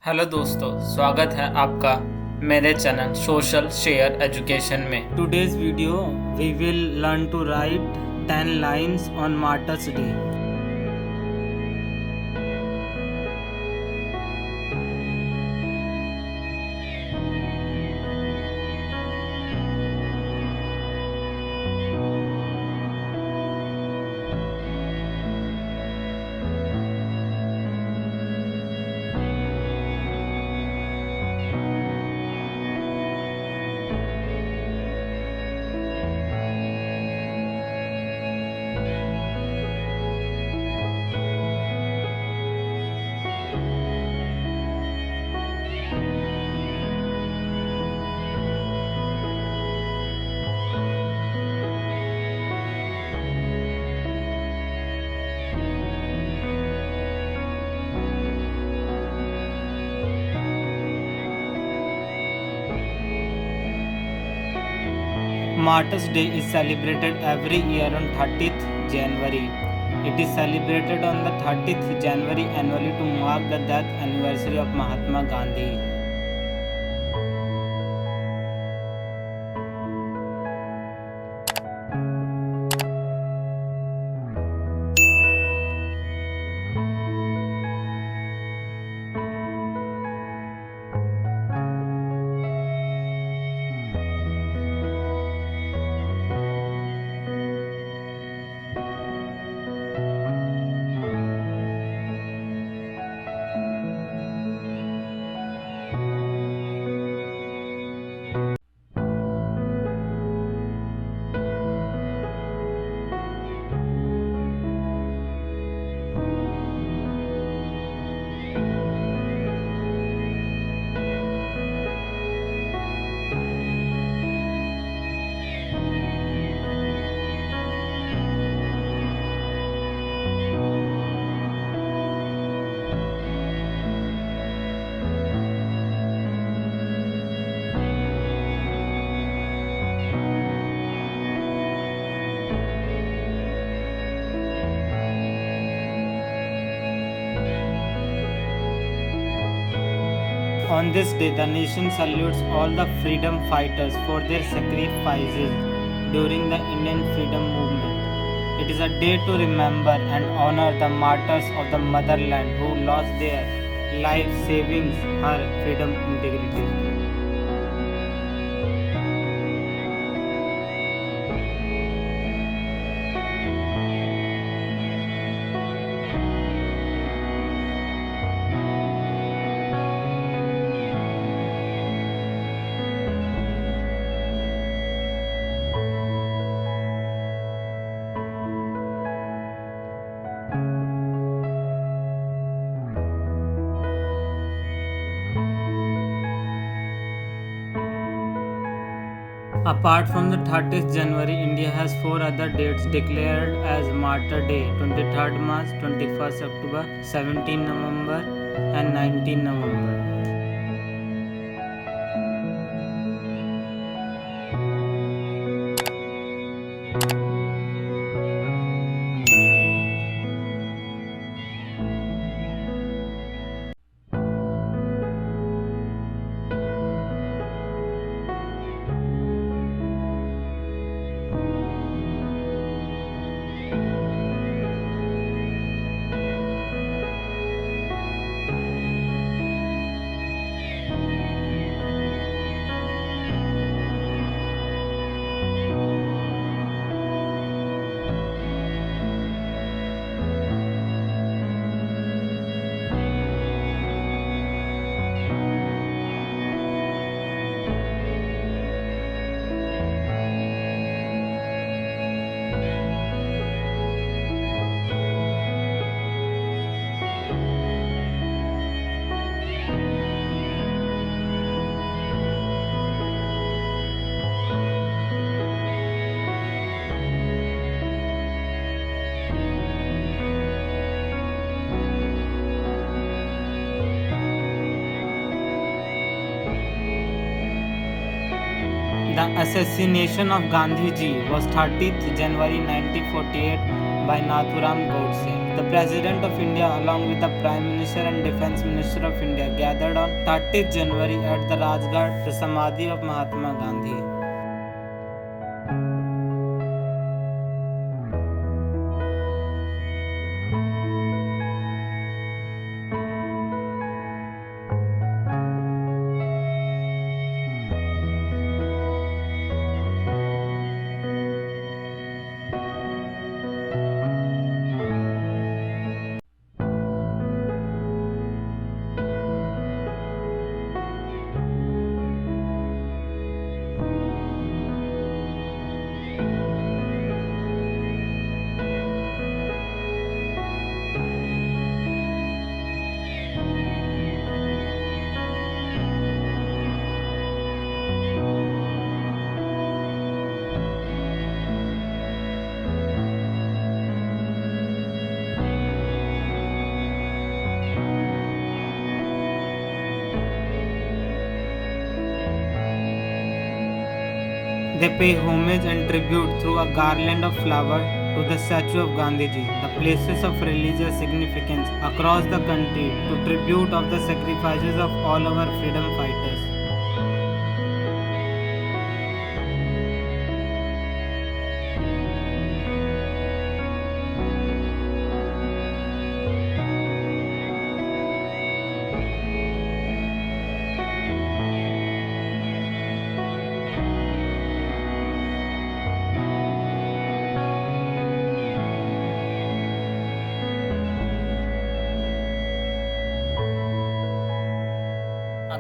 Hello दोस्तों, स्वागत है आपका मेरे चैनल सोशल शेयर एजुकेशन में। Today's video we will learn to write 10 lines on Martyrs Day. Martyrs Day is celebrated every year on 30th January. It is celebrated on the 30th January annually to mark the death anniversary of Mahatma Gandhi. On this day, the nation salutes all the freedom fighters for their sacrifices during the Indian freedom movement. It is a day to remember and honor the martyrs of the motherland who lost their life saving her freedom integrity. Apart from the 30th January, India has 4 other dates declared as Martyr Day: 23rd March, 21st October, 17 November, and 19 November. The assassination of Gandhiji was 30th January 1948 by Nathuram Godse. The President of India along with the Prime Minister and Defence Minister of India gathered on 30th January at the Rajghat, the Samadhi of Mahatma Gandhi. They pay homage and tribute through a garland of flowers to the statue of Gandhiji, the places of religious significance across the country to tribute of the sacrifices of all our freedom fighters.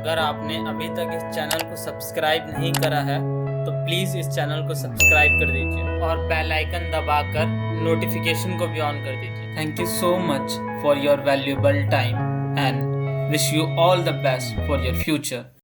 अगर आपने अभी तक इस channel को subscribe नहीं करा है तो प्लीज़ इस चैनल को सब्सक्राइब कर दीजिए और बेल आइकन दबाकर नोटिफिकेशन को भी ऑन कर दीजिए। Thank you so much for your valuable time and wish you all the best for your future.